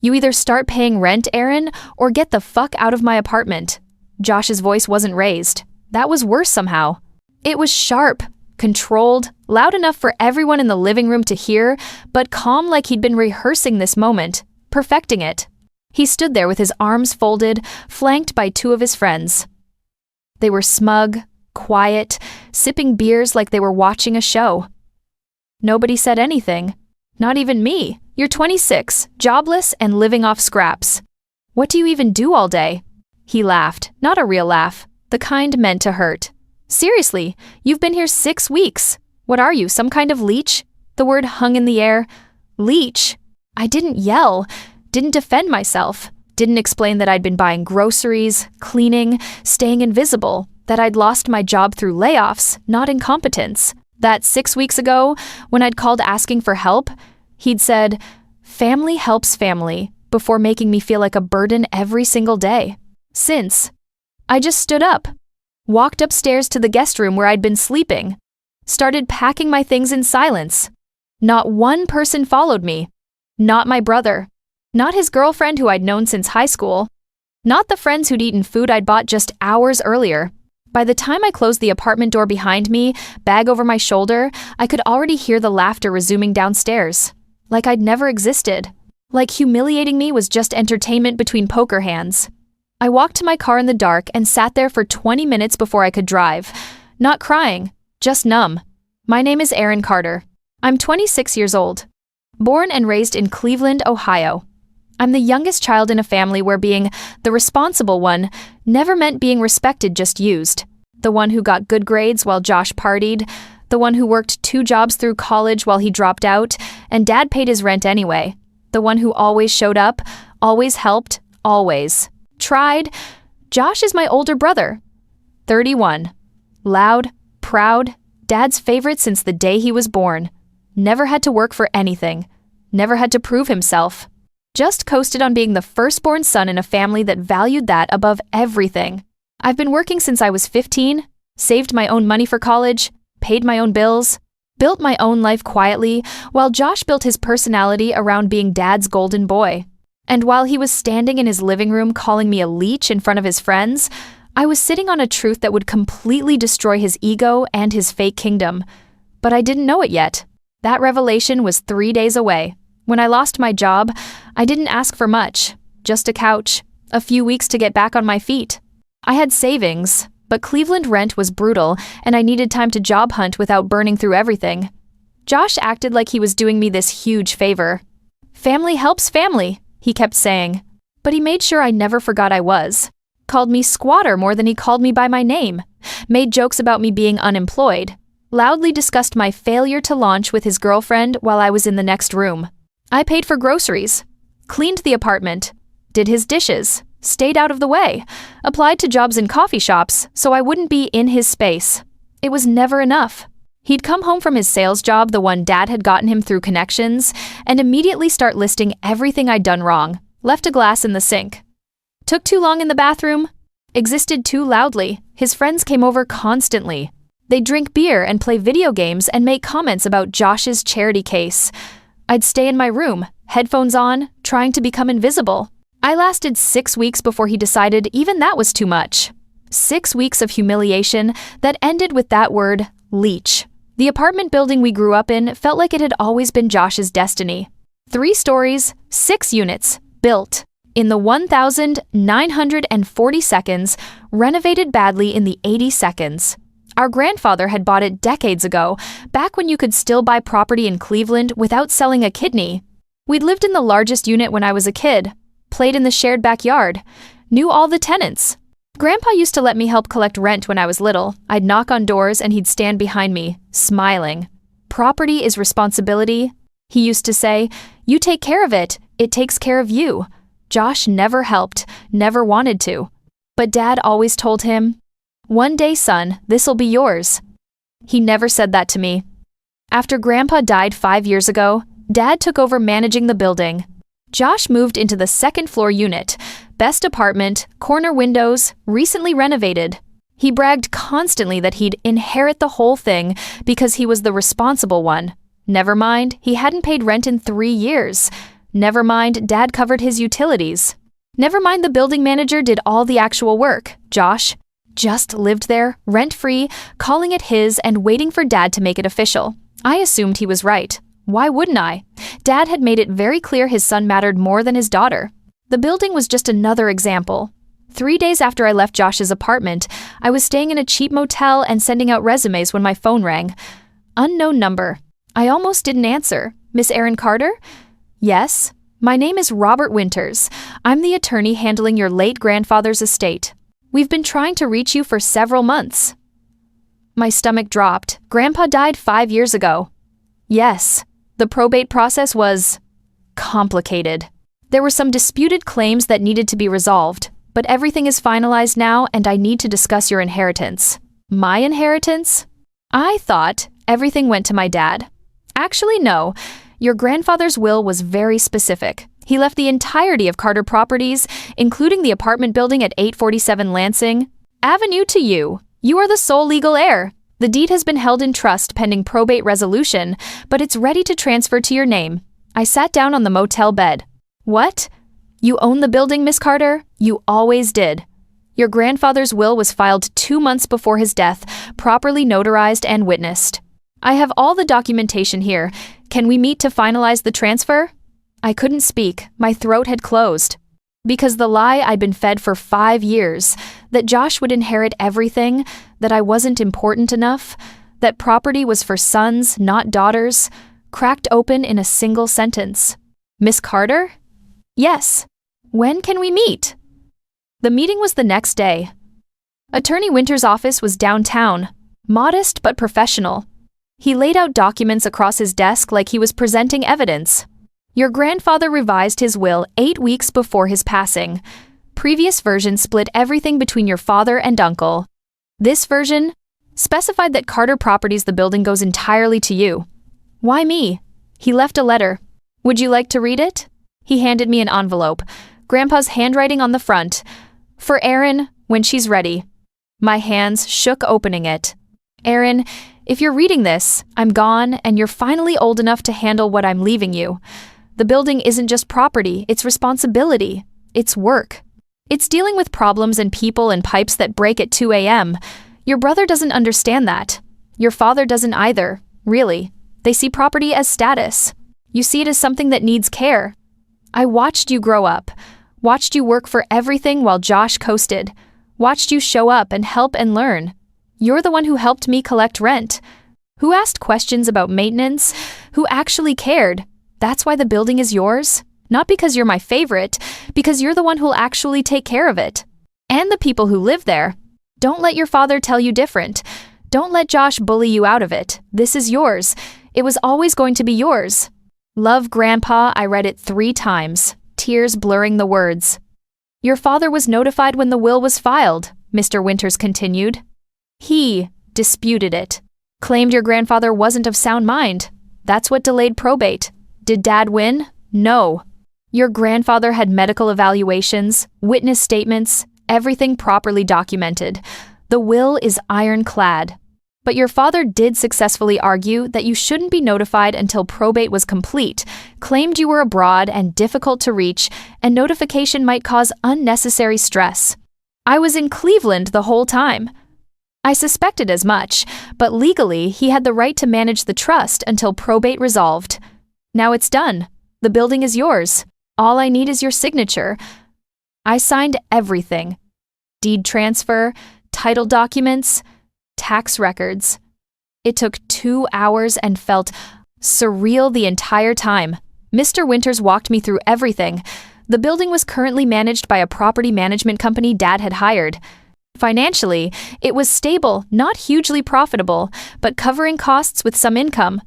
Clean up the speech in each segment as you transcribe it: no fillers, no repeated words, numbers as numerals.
You either start paying rent, Aaron, or get the fuck out of my apartment. Josh's voice wasn't raised. That was worse somehow. It was sharp, controlled, loud enough for everyone in the living room to hear, but calm like he'd been rehearsing this moment, perfecting it. He stood there with his arms folded, flanked by two of his friends. They were smug, quiet, sipping beers like they were watching a show. Nobody said anything. Not even me. You're 26, jobless, and living off scraps. What do you even do all day? He laughed, not a real laugh, the kind meant to hurt. Seriously, you've been here 6 weeks. What are you, some kind of leech? The word hung in the air. Leech. I didn't yell, didn't defend myself, didn't explain that I'd been buying groceries, cleaning, staying invisible, that I'd lost my job through layoffs, not incompetence. That 6 weeks ago, when I'd called asking for help, he'd said, "Family helps family," before making me feel like a burden every single day. Since, I just stood up, walked upstairs to the guest room where I'd been sleeping, started packing my things in silence. Not one person followed me. Not my brother. Not his girlfriend who I'd known since high school. Not the friends who'd eaten food I'd bought just hours earlier. By the time I closed the apartment door behind me, bag over my shoulder, I could already hear the laughter resuming downstairs. Like I'd never existed. Like humiliating me was just entertainment between poker hands. I walked to my car in the dark and sat there for 20 minutes before I could drive. Not crying, just numb. My name is Aaron Carter. I'm 26 years old. Born and raised in Cleveland, Ohio. I'm the youngest child in a family where being the responsible one never meant being respected, just used. The one who got good grades while Josh partied, the one who worked 2 jobs through college while he dropped out, and Dad paid his rent anyway. The one who always showed up, always helped, always. Tried. Josh is my older brother. 31. Loud, proud, Dad's favorite since the day he was born. Never had to work for anything. Never had to prove himself. Just coasted on being the firstborn son in a family that valued that above everything. I've been working since I was 15, saved my own money for college, paid my own bills, built my own life quietly, while Josh built his personality around being Dad's golden boy. And while he was standing in his living room calling me a leech in front of his friends, I was sitting on a truth that would completely destroy his ego and his fake kingdom. But I didn't know it yet. That revelation was 3 days away. When I lost my job, I didn't ask for much. Just a couch, a few weeks to get back on my feet. I had savings, but Cleveland rent was brutal and I needed time to job hunt without burning through everything. Josh acted like he was doing me this huge favor. Family helps family, he kept saying. But he made sure I never forgot I was. Called me squatter more than he called me by my name. Made jokes about me being unemployed. Loudly discussed my failure to launch with his girlfriend while I was in the next room. I paid for groceries, cleaned the apartment, did his dishes, stayed out of the way, applied to jobs in coffee shops so I wouldn't be in his space. It was never enough. He'd come home from his sales job, the one Dad had gotten him through connections, and immediately start listing everything I'd done wrong. Left a glass in the sink. Took too long in the bathroom. Existed too loudly. His friends came over constantly. They'd drink beer and play video games and make comments about Josh's charity case. I'd stay in my room, headphones on, trying to become invisible. I lasted 6 weeks before he decided even that was too much. 6 weeks of humiliation that ended with that word, leech. The apartment building we grew up in felt like it had always been Josh's destiny. 3 stories, 6 units, built. In the 1,940 seconds, renovated badly in the 80 seconds. Our grandfather had bought it decades ago, back when you could still buy property in Cleveland without selling a kidney. We'd lived in the largest unit when I was a kid, played in the shared backyard, knew all the tenants. Grandpa used to let me help collect rent when I was little. I'd knock on doors and he'd stand behind me, smiling. Property is responsibility. He used to say, "You take care of it, it takes care of you." Josh never helped, never wanted to. But Dad always told him, "One day, son, this'll be yours." He never said that to me. After Grandpa died 5 years ago, Dad took over managing the building. Josh moved into the second-floor unit, best apartment, corner windows, recently renovated. He bragged constantly that he'd inherit the whole thing because he was the responsible one. Never mind, he hadn't paid rent in 3 years. Never mind, Dad covered his utilities. Never mind, the building manager did all the actual work. Josh just lived there, rent-free, calling it his and waiting for Dad to make it official. I assumed he was right. Why wouldn't I? Dad had made it very clear his son mattered more than his daughter. The building was just another example. 3 days after I left Josh's apartment, I was staying in a cheap motel and sending out resumes when my phone rang. Unknown number. I almost didn't answer. Miss Erin Carter? Yes. My name is Robert Winters. I'm the attorney handling your late grandfather's estate. We've been trying to reach you for several months. My stomach dropped. Grandpa died 5 years ago. Yes. The probate process was complicated. There were some disputed claims that needed to be resolved, but everything is finalized now and I need to discuss your inheritance. My inheritance? I thought everything went to my dad. Actually, no. Your grandfather's will was very specific. He left the entirety of Carter Properties, including the apartment building at 847 Lansing Avenue, to you. You are the sole legal heir. The deed has been held in trust pending probate resolution, but it's ready to transfer to your name. I sat down on the motel bed. What? You own the building, Miss Carter? You always did. Your grandfather's will was filed 2 months before his death, properly notarized and witnessed. I have all the documentation here. Can we meet to finalize the transfer? I couldn't speak. My throat had closed. Because the lie I'd been fed for 5 years, that Josh would inherit everything, that I wasn't important enough, that property was for sons, not daughters, cracked open in a single sentence. Miss Carter? Yes. When can we meet? The meeting was the next day. Attorney Winter's office was downtown, modest but professional. He laid out documents across his desk like he was presenting evidence. Your grandfather revised his will 8 weeks before his passing. Previous version split everything between your father and uncle. This version specified that Carter Properties, the building, goes entirely to you. Why me? He left a letter. Would you like to read it? He handed me an envelope, Grandpa's handwriting on the front. For Erin, when she's ready. My hands shook opening it. Erin, if you're reading this, I'm gone and you're finally old enough to handle what I'm leaving you. The building isn't just property, it's responsibility. It's work. It's dealing with problems and people and pipes that break at 2 a.m. Your brother doesn't understand that. Your father doesn't either, really. They see property as status. You see it as something that needs care. I watched you grow up, watched you work for everything while Josh coasted, watched you show up and help and learn. You're the one who helped me collect rent, who asked questions about maintenance, who actually cared. That's why the building is yours. Not because you're my favorite, because you're the one who'll actually take care of it. And the people who live there. Don't let your father tell you different. Don't let Josh bully you out of it. This is yours. It was always going to be yours. Love, Grandpa. I read it 3 times, tears blurring the words. Your father was notified when the will was filed, Mr. Winters continued. He disputed it. Claimed your grandfather wasn't of sound mind. That's what delayed probate. Did Dad win? No. Your grandfather had medical evaluations, witness statements, everything properly documented. The will is ironclad. But your father did successfully argue that you shouldn't be notified until probate was complete, claimed you were abroad and difficult to reach, and notification might cause unnecessary stress. I was in Cleveland the whole time. I suspected as much, but legally he had the right to manage the trust until probate resolved. Now it's done. The building is yours. All I need is your signature. I signed everything. Deed transfer, title documents, tax records. It took 2 hours and felt surreal the entire time. Mr. Winters walked me through everything. The building was currently managed by a property management company Dad had hired. Financially, it was stable, not hugely profitable, but covering costs with some income.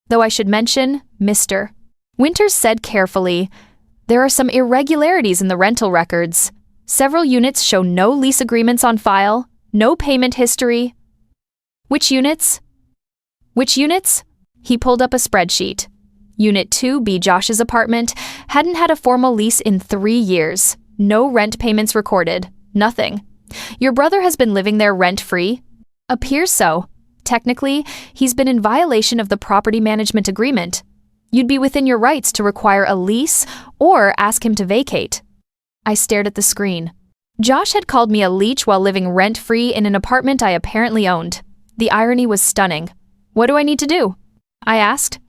Though I should mention, Mr. Winters said carefully, there are some irregularities in the rental records. Several units show no lease agreements on file, no payment history. Which units? Which units? He pulled up a spreadsheet. Unit 2B, Josh's apartment, hadn't had a formal lease in 3 years. No rent payments recorded. Nothing. Your brother has been living there rent-free? Appears so. Technically, he's been in violation of the property management agreement. You'd be within your rights to require a lease or ask him to vacate. I stared at the screen. Josh had called me a leech while living rent-free in an apartment I apparently owned. The irony was stunning. What do I need to do? I asked.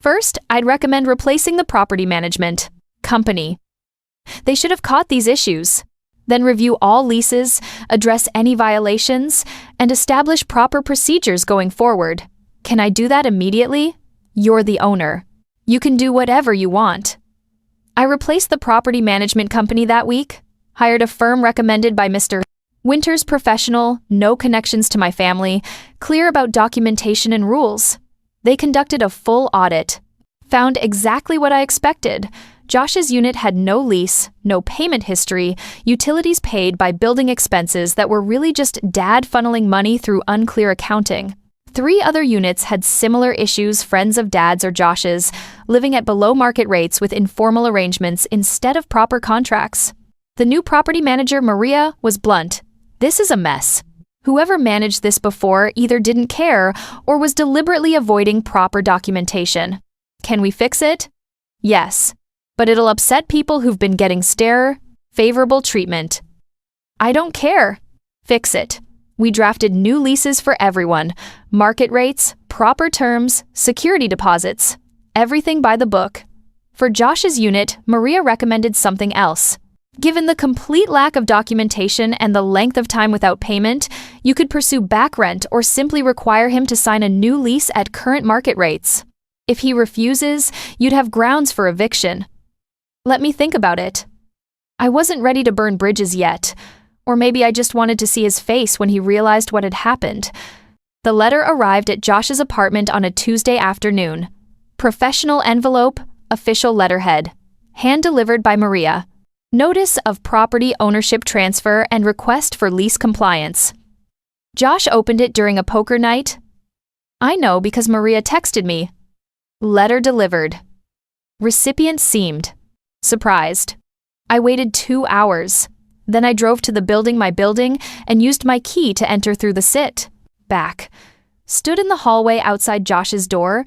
First, I'd recommend replacing the property management company. They should have caught these issues. Then review all leases, address any violations, and establish proper procedures going forward. Can I do that immediately? You're the owner. You can do whatever you want. I replaced the property management company that week, hired a firm recommended by Mr. Winters, professional, no connections to my family, clear about documentation and rules. They conducted a full audit. Found exactly what I expected. Josh's unit had no lease, no payment history, utilities paid by building expenses that were really just dad funneling money through unclear accounting. 3 other units had similar issues, friends of dad's or Josh's, living at below market rates with informal arrangements instead of proper contracts. The new property manager, Maria, was blunt. This is a mess. Whoever managed this before either didn't care or was deliberately avoiding proper documentation. Can we fix it? Yes. But it'll upset people who've been getting favorable treatment. I don't care. Fix it. We drafted new leases for everyone. Market rates, proper terms, security deposits. Everything by the book. For Josh's unit, Maria recommended something else. Given the complete lack of documentation and the length of time without payment, you could pursue back rent or simply require him to sign a new lease at current market rates. If he refuses, you'd have grounds for eviction. Let me think about it. I wasn't ready to burn bridges yet, or maybe I just wanted to see his face when he realized what had happened. The letter arrived at Josh's apartment on a Tuesday afternoon. Professional envelope, official letterhead. Hand-delivered by Maria. Notice of property ownership transfer and request for lease compliance. Josh opened it during a poker night. I know because Maria texted me. Letter delivered. Recipient seemed surprised. I waited 2 hours. Then I drove to my building, and used my key to enter through the back. Stood in the hallway outside Josh's door.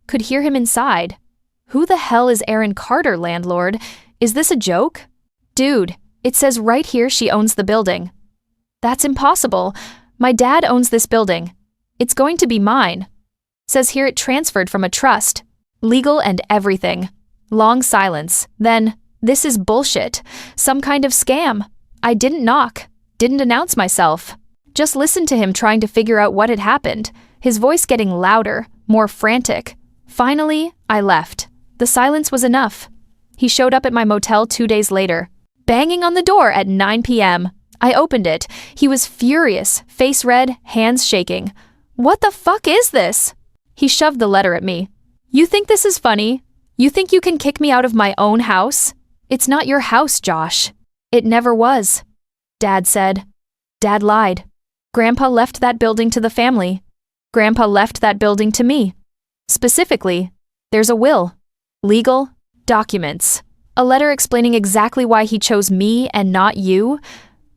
Could hear him inside. Who the hell is Erin Carter, landlord? Is this a joke? Dude, it says right here she owns the building. That's impossible. My dad owns this building. It's going to be mine. Says here it transferred from a trust. Legal and everything. Long silence. Then, this is bullshit. Some kind of scam. I didn't knock. Didn't announce myself. Just listened to him trying to figure out what had happened. His voice getting louder, more frantic. Finally, I left. The silence was enough. He showed up at my motel 2 days later. Banging on the door at 9 p.m. I opened it. He was furious, face red, hands shaking. What the fuck is this? He shoved the letter at me. You think this is funny? You think you can kick me out of my own house? It's not your house, Josh. It never was. Dad said. Dad lied. Grandpa left that building to the family. Grandpa left that building to me. Specifically, there's a will. Legal documents. A letter explaining exactly why he chose me and not you?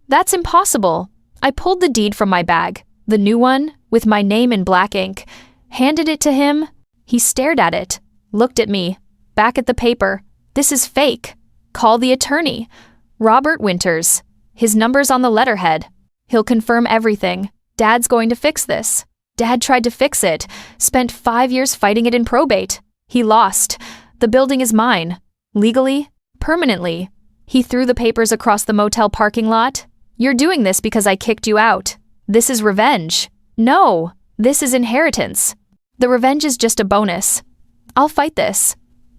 That's impossible. I pulled the deed from my bag, the new one, with my name in black ink, handed it to him. He stared at it, looked at me, back at the paper. This is fake. Call the attorney. Robert Winters. His number's on the letterhead. He'll confirm everything. Dad's going to fix this. Dad tried to fix it, spent 5 years fighting it in probate. He lost. The building is mine. Legally, permanently. He threw the papers across the motel parking lot. You're doing this because I kicked you out. This is revenge. No, this is inheritance. The revenge is just a bonus. I'll fight this.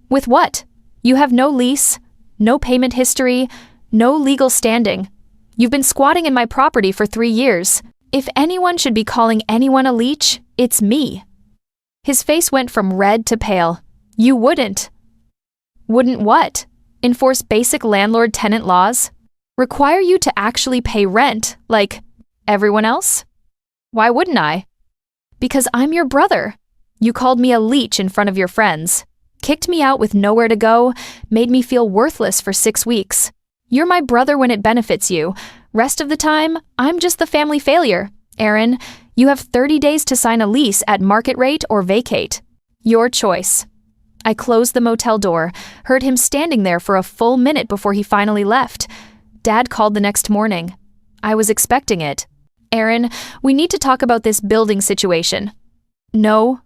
With what? You have no lease, no payment history, no legal standing. You've been squatting in my property for 3 years. If anyone should be calling anyone a leech, it's me. His face went from red to pale. You wouldn't. Wouldn't what? Enforce basic landlord-tenant laws? Require you to actually pay rent, like everyone else? Why wouldn't I? Because I'm your brother. You called me a leech in front of your friends, kicked me out with nowhere to go, made me feel worthless for 6 weeks. You're my brother when it benefits you. Rest of the time, I'm just the family failure. Erin, you have 30 days to sign a lease at market rate or vacate. Your choice. I closed the motel door, heard him standing there for a full minute before he finally left. Dad called the next morning. I was expecting it. Aaron, we need to talk about this building situation. No,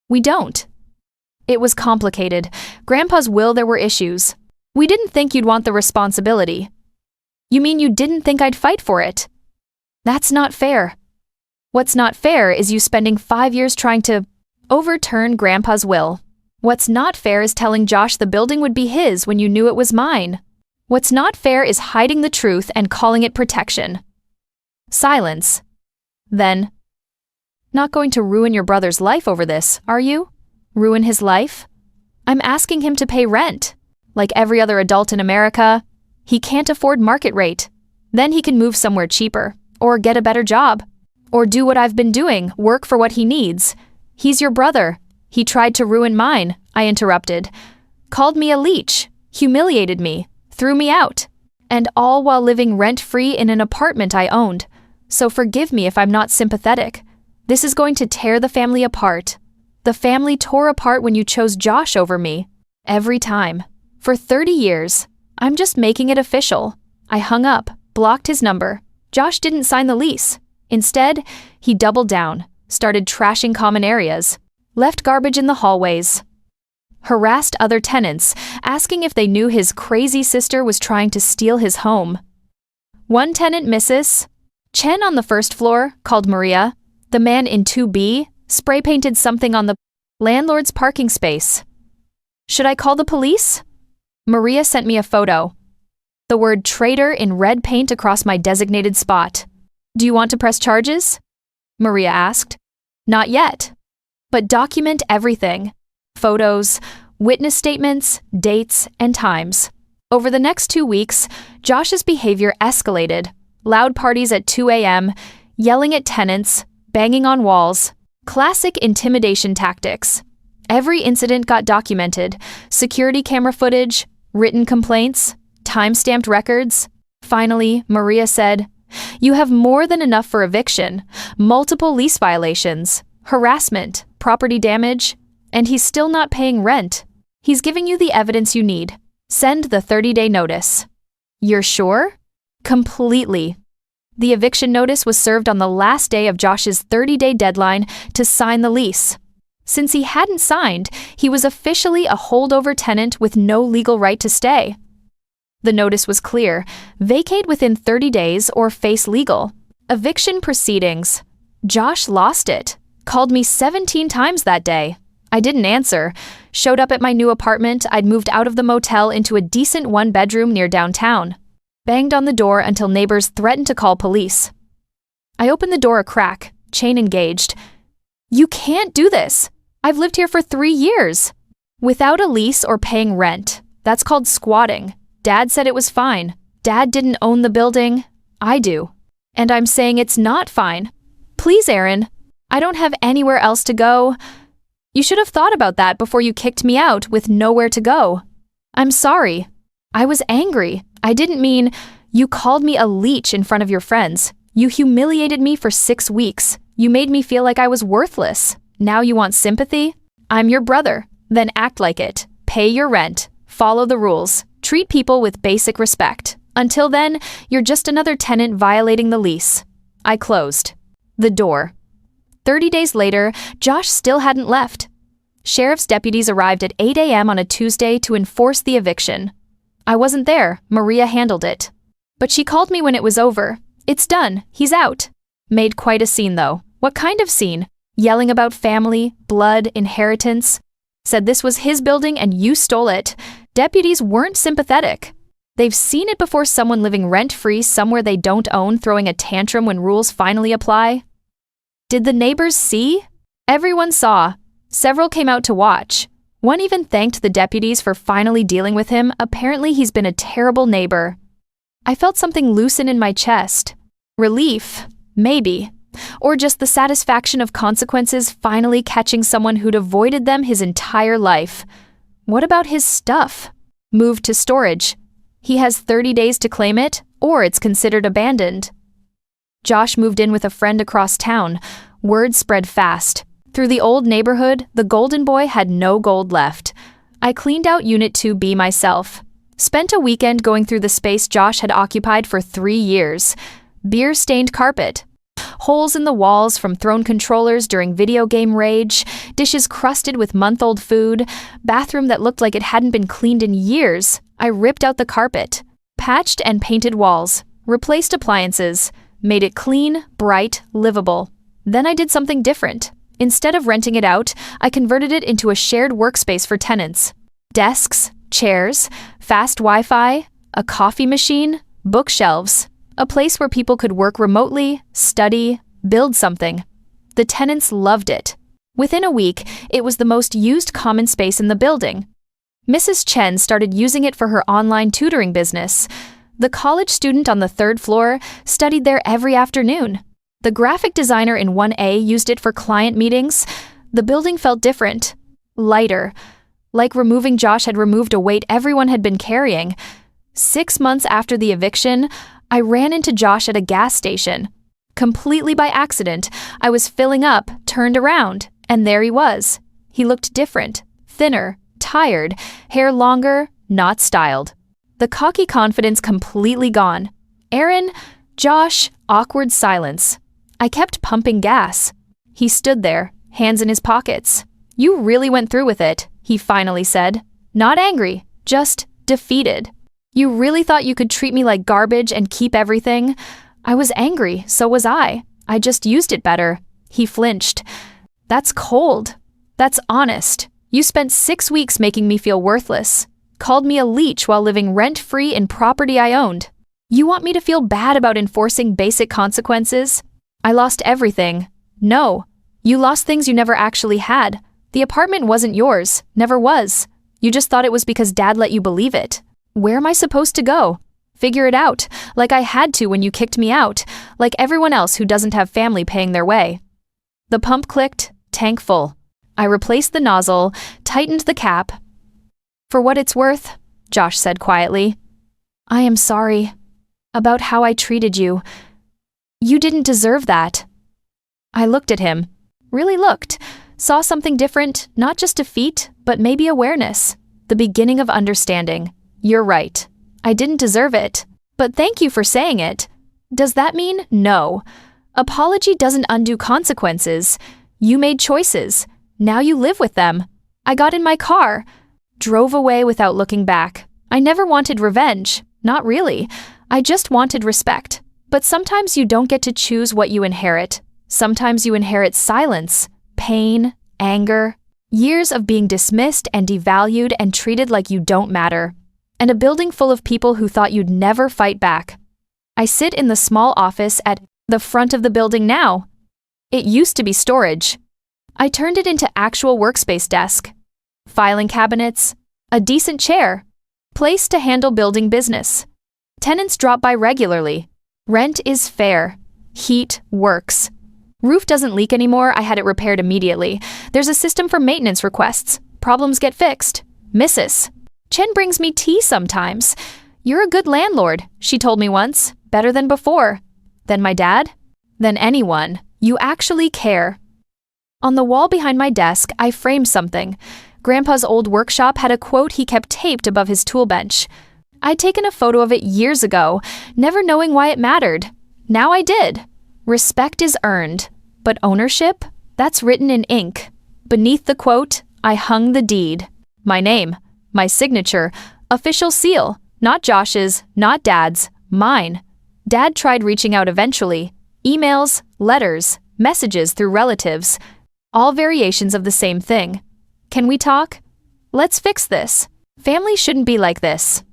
we don't. It was complicated. Grandpa's will, there were issues. We didn't think you'd want the responsibility. You mean you didn't think I'd fight for it? That's not fair. What's not fair is you spending 5 years trying to overturn Grandpa's will. What's not fair is telling Josh the building would be his when you knew it was mine. What's not fair is hiding the truth and calling it protection. Silence. Then, not going to ruin your brother's life over this, are you? Ruin his life? I'm asking him to pay rent. Like every other adult in America, he can't afford market rate. Then he can move somewhere cheaper, or get a better job, or do what I've been doing, work for what he needs. He's your brother. He tried to ruin mine, I interrupted. Called me a leech, humiliated me, threw me out, and all while living rent-free in an apartment I owned. So forgive me if I'm not sympathetic. This is going to tear the family apart. The family tore apart when you chose Josh over me. Every time. For 30 years. I'm just making it official. I hung up, blocked his number. Josh didn't sign the lease. Instead, he doubled down, started trashing common areas, left garbage in the hallways, harassed other tenants, asking if they knew his crazy sister was trying to steal his home. One tenant, Mrs. Chen on the first floor, called Maria. The man in 2B spray-painted something on the landlord's parking space. Should I call the police? Maria sent me a photo. The word traitor in red paint across my designated spot. Do you want to press charges? Maria asked. Not yet. But document everything. Photos, witness statements, dates, and times. Over the next 2 weeks, Josh's behavior escalated. Loud parties at 2 a.m., yelling at tenants, banging on walls. Classic intimidation tactics. Every incident got documented. Security camera footage, written complaints, time-stamped records. Finally, Maria said, "You have more than enough for eviction, multiple lease violations, harassment, property damage, and he's still not paying rent. He's giving you the evidence you need. Send the 30-day notice." You're sure? Completely. The eviction notice was served on the last day of Josh's 30-day deadline to sign the lease. Since he hadn't signed, he was officially a holdover tenant with no legal right to stay. The notice was clear: vacate within 30 days or face legal. Eviction proceedings. Josh lost it. Called me 17 times that day. I didn't answer. Showed up at my new apartment. I'd moved out of the motel into a decent one-bedroom near downtown. Banged on the door until neighbors threatened to call police. I opened the door a crack, chain engaged. "You can't do this. I've lived here for 3 years. Without a lease or paying rent. That's called squatting. Dad said it was fine. Dad didn't own the building. I do. And I'm saying it's not fine. Please, Aaron. I don't have anywhere else to go. You should have thought about that before you kicked me out with nowhere to go. I'm sorry. I was angry. I didn't mean, you called me a leech in front of your friends. You humiliated me for 6 weeks. You made me feel like I was worthless. Now you want sympathy? I'm your brother. Then act like it. Pay your rent. Follow the rules. Treat people with basic respect. Until then, you're just another tenant violating the lease." I closed the door. 30 days later, Josh still hadn't left. Sheriff's deputies arrived at 8 a.m. on a Tuesday to enforce the eviction. I wasn't there. Maria handled it. But she called me when it was over. "It's done. He's out." Made quite a scene, though. What kind of scene? Yelling about family, blood, inheritance. Said this was his building and you stole it. Deputies weren't sympathetic. They've seen it before: someone living rent-free somewhere they don't own throwing a tantrum when rules finally apply. Did the neighbors see? Everyone saw. Several came out to watch. One even thanked the deputies for finally dealing with him. Apparently he's been a terrible neighbor. I felt something loosen in my chest. Relief, maybe. Or just the satisfaction of consequences finally catching someone who'd avoided them his entire life. What about his stuff? Moved to storage. He has 30 days to claim it, or it's considered abandoned. Josh moved in with a friend across town. Word spread fast. Through the old neighborhood, the golden boy had no gold left. I cleaned out Unit 2B myself. Spent a weekend going through the space Josh had occupied for 3 years. Beer-stained carpet. Holes in the walls from thrown controllers during video game rage, dishes crusted with month-old food, bathroom that looked like it hadn't been cleaned in years. I ripped out the carpet, patched and painted walls, replaced appliances, made it clean, bright, livable. Then I did something different. Instead of renting it out, I converted it into a shared workspace for tenants. Desks, chairs, fast Wi-Fi, a coffee machine, bookshelves. A place where people could work remotely, study, build something. The tenants loved it. Within a week, it was the most used common space in the building. Mrs. Chen started using it for her online tutoring business. The college student on the 3rd floor studied there every afternoon. The graphic designer in 1A used it for client meetings. The building felt different, lighter, like removing Josh had removed a weight everyone had been carrying. 6 months after the eviction, I ran into Josh at a gas station. Completely by accident, I was filling up, turned around, and there he was. He looked different, thinner, tired, hair longer, not styled. The cocky confidence completely gone. Aaron, Josh, awkward silence. I kept pumping gas. He stood there, hands in his pockets. "You really went through with it," he finally said. Not angry, just defeated. "You really thought you could treat me like garbage and keep everything?" I was angry, so was I. I just used it better. He flinched. "That's cold. That's honest. You spent 6 weeks making me feel worthless. Called me a leech while living rent-free in property I owned. You want me to feel bad about enforcing basic consequences? I lost everything." "No. You lost things you never actually had. The apartment wasn't yours, never was. You just thought it was because Dad let you believe it. Where am I supposed to go? Figure it out, like I had to when you kicked me out, like everyone else who doesn't have family paying their way." The pump clicked, tank full. I replaced the nozzle, tightened the cap. "For what it's worth," Josh said quietly, "I am sorry about how I treated you. You didn't deserve that." I looked at him, really looked, saw something different, not just defeat, but maybe awareness, the beginning of understanding. "You're right. I didn't deserve it. But thank you for saying it. Does that mean no? Apology doesn't undo consequences. You made choices. Now you live with them. I got in my car, drove away without looking back. I never wanted revenge. Not really. I just wanted respect. But sometimes you don't get to choose what you inherit. Sometimes you inherit silence, pain, anger, years of being dismissed and devalued and treated like you don't matter. And a building full of people who thought you'd never fight back. I sit in the small office at the front of the building now. It used to be storage. I turned it into actual workspace desk, filing cabinets, a decent chair, place to handle building business. Tenants drop by regularly. Rent is fair. Heat works. Roof doesn't leak anymore. I had it repaired immediately. There's a system for maintenance requests. Problems get fixed. Mrs. Chen brings me tea sometimes. "You're a good landlord," she told me once. "Better than before." "Than my dad?" "Than anyone. You actually care." On the wall behind my desk, I framed something. Grandpa's old workshop had a quote he kept taped above his tool bench. I'd taken a photo of it years ago, never knowing why it mattered. Now I did. "Respect is earned, but ownership? That's written in ink." Beneath the quote, I hung the deed. My name, my signature, official seal, not Josh's, not Dad's, mine. Dad tried reaching out eventually. Emails, letters, messages through relatives. All variations of the same thing. "Can we talk? Let's fix this. Family shouldn't be like this."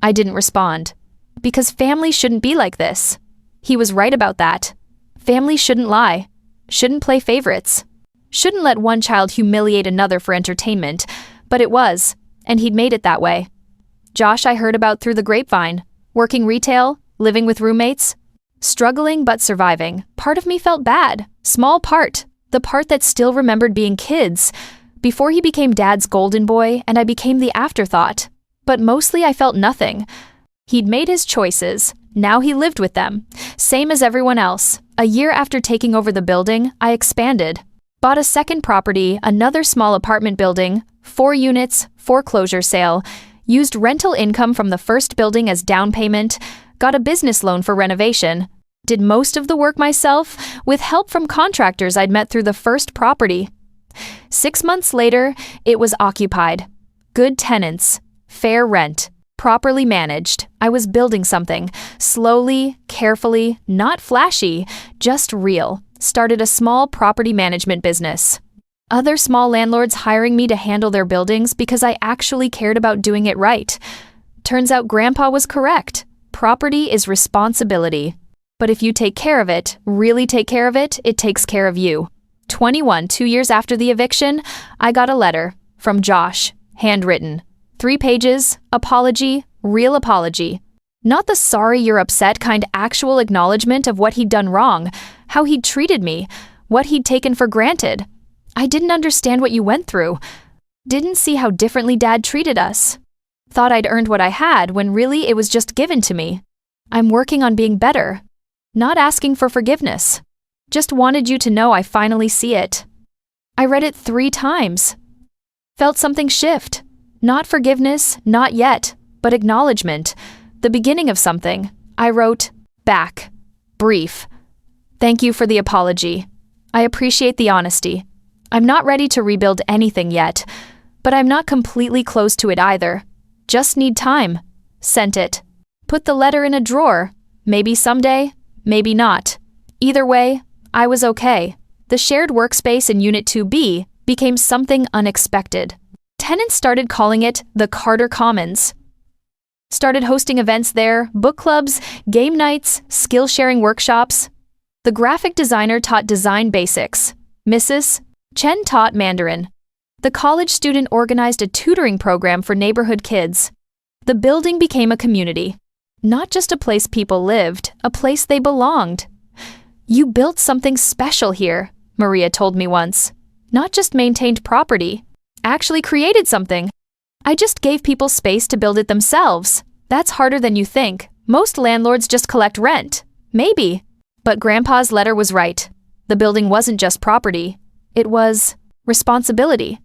I didn't respond. Because family shouldn't be like this. He was right about that. Family shouldn't lie. Shouldn't play favorites. Shouldn't let one child humiliate another for entertainment. But it was, and he'd made it that way. Josh I heard about through the grapevine. Working retail, living with roommates. Struggling but surviving. Part of me felt bad. Small part. The part that still remembered being kids. Before he became Dad's golden boy and I became the afterthought. But mostly I felt nothing. He'd made his choices. Now he lived with them. Same as everyone else. A year after taking over the building, I expanded. Bought a second property, another small apartment building, 4 units, foreclosure sale, used rental income from the first building as down payment, got a business loan for renovation, did most of the work myself with help from contractors I'd met through the first property. 6 months later, it was occupied. Good tenants, fair rent, properly managed. I was building something, slowly, carefully, not flashy, just real. Started a small property management business. Other small landlords hiring me to handle their buildings because I actually cared about doing it right. Turns out Grandpa was correct. Property is responsibility. But if you take care of it, really take care of it, it takes care of you. 21, 2 years after the eviction, I got a letter from Josh, handwritten. 3 pages, apology, real apology. Not the sorry you're upset kind, actual acknowledgement of what he'd done wrong, how he'd treated me, what he'd taken for granted. I didn't understand what you went through. Didn't see how differently Dad treated us. Thought I'd earned what I had when really it was just given to me. I'm working on being better. Not asking for forgiveness. Just wanted you to know I finally see it. I read it 3 times. Felt something shift. Not forgiveness, not yet, but acknowledgement. The beginning of something. I wrote, back. Brief. Thank you for the apology. I appreciate the honesty. I'm not ready to rebuild anything yet, but I'm not completely close to it either. Just need time. Sent it. Put the letter in a drawer. Maybe someday, maybe not. Either way, I was okay. The shared workspace in Unit 2B became something unexpected. Tenants started calling it the Carter Commons. Started hosting events there, book clubs, game nights, skill-sharing workshops. The graphic designer taught design basics. Mrs. Chen taught Mandarin. The college student organized a tutoring program for neighborhood kids. The building became a community. Not just a place people lived, a place they belonged. You built something special here, Maria told me once. Not just maintained property, actually created something. I just gave people space to build it themselves. That's harder than you think. Most landlords just collect rent. Maybe. But Grandpa's letter was right. The building wasn't just property. It was responsibility.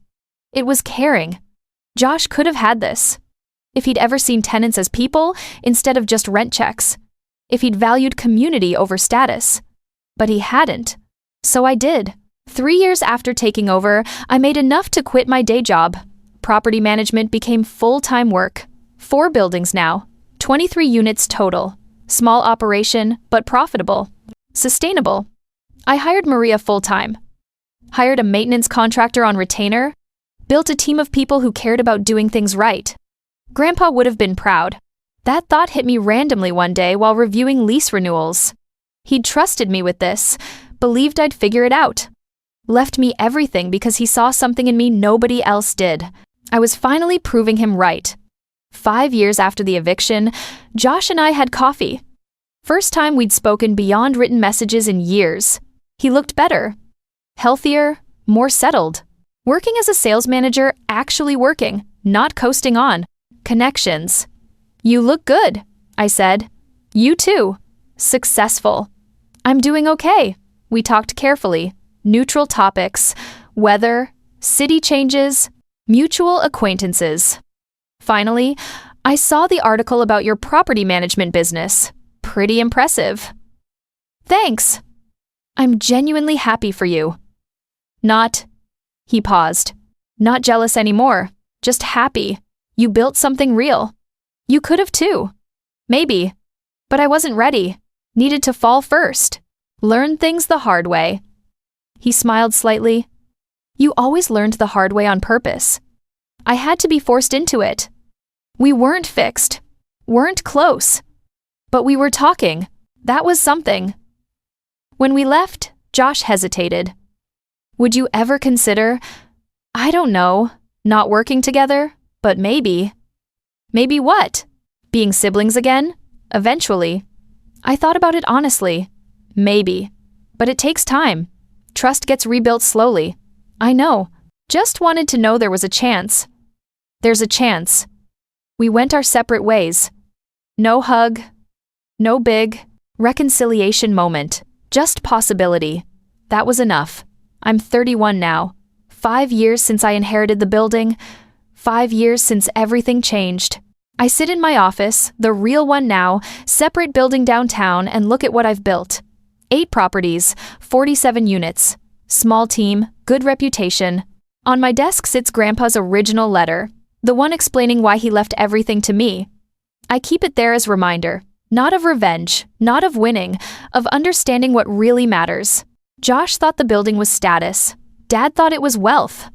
It was caring. Josh could have had this. If he'd ever seen tenants as people instead of just rent checks. If he'd valued community over status. But he hadn't. So I did. 3 years after taking over, I made enough to quit my day job. Property management became full-time work. 4 buildings now. 23 units total. Small operation, but profitable. Sustainable. I hired Maria full-time. Hired a maintenance contractor on retainer. Built a team of people who cared about doing things right. Grandpa would have been proud. That thought hit me randomly one day while reviewing lease renewals. He'd trusted me with this, believed I'd figure it out. Left me everything because he saw something in me nobody else did. I was finally proving him right. 5 years after the eviction, Josh and I had coffee. First time we'd spoken beyond written messages in years. He looked better. Healthier, more settled. Working as a sales manager, actually working, not coasting on. Connections. You look good, I said. You too. Successful. I'm doing okay. We talked carefully. Neutral topics. Weather. City changes. Mutual acquaintances. Finally, I saw the article about your property management business. Pretty impressive. Thanks. I'm genuinely happy for you. Not, he paused. Not jealous anymore. Just happy. You built something real. You could have too. Maybe. But I wasn't ready. Needed to fall first. Learn things the hard way. He smiled slightly. You always learned the hard way on purpose. I had to be forced into it. We weren't fixed. Weren't close. But we were talking. That was something. When we left, Josh hesitated. Would you ever consider, I don't know, not working together, but maybe. Maybe what? Being siblings again? Eventually. I thought about it honestly. Maybe. But it takes time. Trust gets rebuilt slowly. I know. Just wanted to know there was a chance. There's a chance. We went our separate ways. No hug. No big reconciliation moment. Just possibility. That was enough. I'm 31 now. 5 years since I inherited the building. 5 years since everything changed. I sit in my office, the real one now, separate building downtown, and look at what I've built. 8 properties, 47 units. Small team, good reputation. On my desk sits Grandpa's original letter, the one explaining why he left everything to me. I keep it there as reminder, not of revenge, not of winning, of understanding what really matters. Josh thought the building was status. Dad thought it was wealth.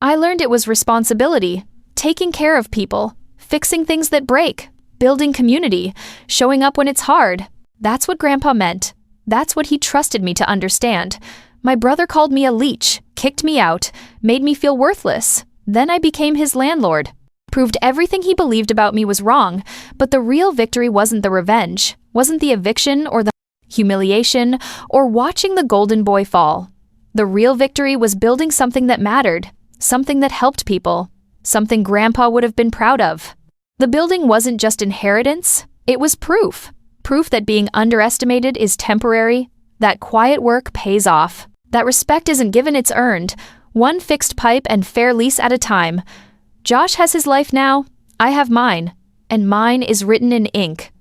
I learned it was responsibility, taking care of people, fixing things that break, building community, showing up when it's hard. That's what Grandpa meant. That's what he trusted me to understand. My brother called me a leech, kicked me out, made me feel worthless. Then I became his landlord. Proved everything he believed about me was wrong, but the real victory wasn't the revenge, wasn't the eviction or the humiliation, or watching the golden boy fall. The real victory was building something that mattered, something that helped people, something Grandpa would have been proud of. The building wasn't just inheritance, it was proof. Proof that being underestimated is temporary, that quiet work pays off, that respect isn't given, it's earned, one fixed pipe and fair lease at a time. Josh has his life now, I have mine, and mine is written in ink.